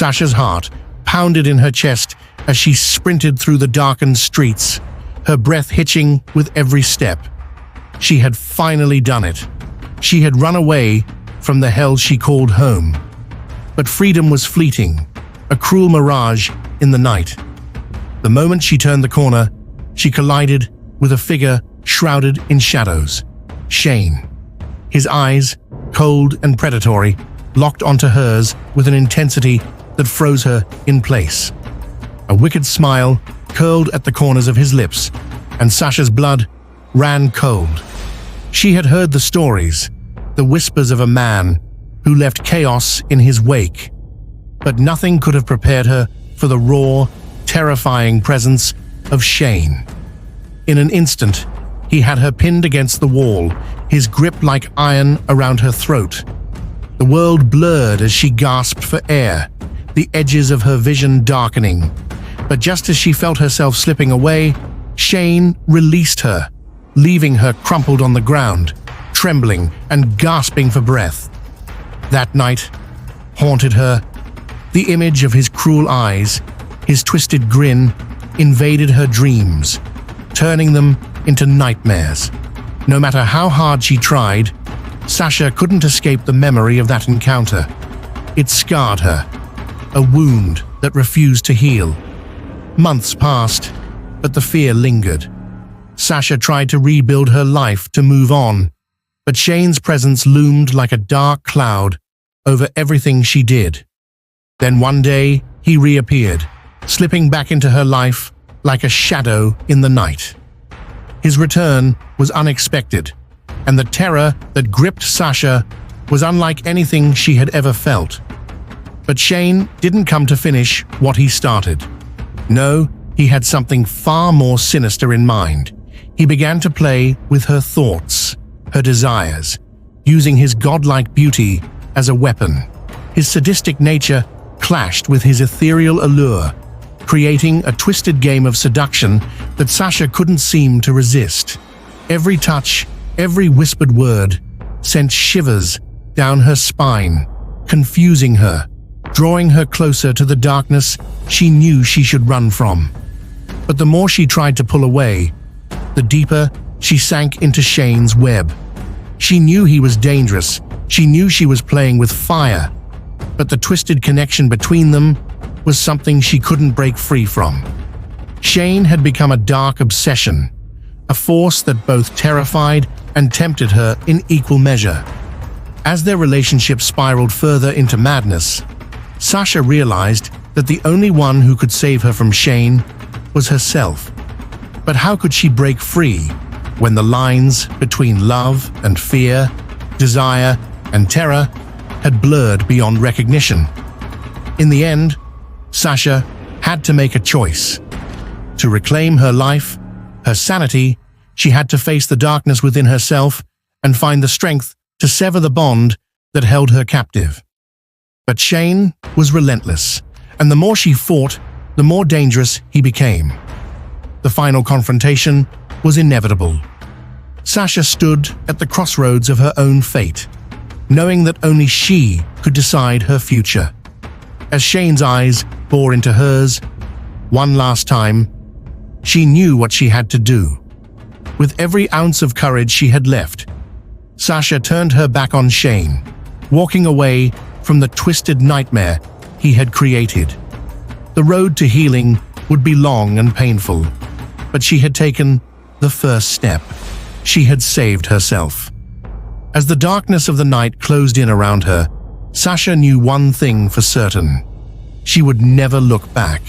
Sasha's heart pounded in her chest as she sprinted through the darkened streets, her breath hitching with every step. She had finally done it. She had run away from the hell she called home. But freedom was fleeting, a cruel mirage in the night. The moment she turned the corner, she collided with a figure shrouded in shadows. Shane. His eyes, cold and predatory, locked onto hers with an intensity that froze her in place. A wicked smile curled at the corners of his lips, and Sasha's blood ran cold. She had heard the stories, the whispers of a man who left chaos in his wake, but nothing could have prepared her for the raw, terrifying presence of Shane. In an instant, he had her pinned against the wall, his grip like iron around her throat. The world blurred as she gasped for air, the edges of her vision darkening. But just as she felt herself slipping away, Shane released her, leaving her crumpled on the ground, trembling and gasping for breath. That night haunted her. The image of his cruel eyes, his twisted grin, invaded her dreams, turning them into nightmares. No matter how hard she tried, Sasha couldn't escape the memory of that encounter. It scarred her, a wound that refused to heal. Months passed, but the fear lingered. Sasha tried to rebuild her life, to move on, but Shane's presence loomed like a dark cloud over everything she did. Then one day, he reappeared, slipping back into her life like a shadow in the night. His return was unexpected, and the terror that gripped Sasha was unlike anything she had ever felt. But Shane didn't come to finish what he started. No, he had something far more sinister in mind. He began to play with her thoughts, her desires, using his godlike beauty as a weapon. His sadistic nature clashed with his ethereal allure, creating a twisted game of seduction that Sasha couldn't seem to resist. Every touch, every whispered word sent shivers down her spine, confusing her, drawing her closer to the darkness she knew she should run from. But the more she tried to pull away, the deeper she sank into Shane's web. She knew he was dangerous. She knew she was playing with fire, but the twisted connection between them was something she couldn't break free from. Shane had become a dark obsession, a force that both terrified and tempted her in equal measure. As their relationship spiraled further into madness, Sasha realized that the only one who could save her from Shane was herself. But how could she break free when the lines between love and fear, desire and terror had blurred beyond recognition? In the end, Sasha had to make a choice. To reclaim her life, her sanity, she had to face the darkness within herself and find the strength to sever the bond that held her captive. But Shane was relentless, and the more she fought, the more dangerous he became. The final confrontation was inevitable. Sasha stood at the crossroads of her own fate, knowing that only she could decide her future. As Shane's eyes bore into hers, one last time, she knew what she had to do. With every ounce of courage she had left, Sasha turned her back on Shane, walking away from the twisted nightmare he had created. The road to healing would be long and painful, but she had taken the first step. She had saved herself. As the darkness of the night closed in around her, Sasha knew one thing for certain. She would never look back.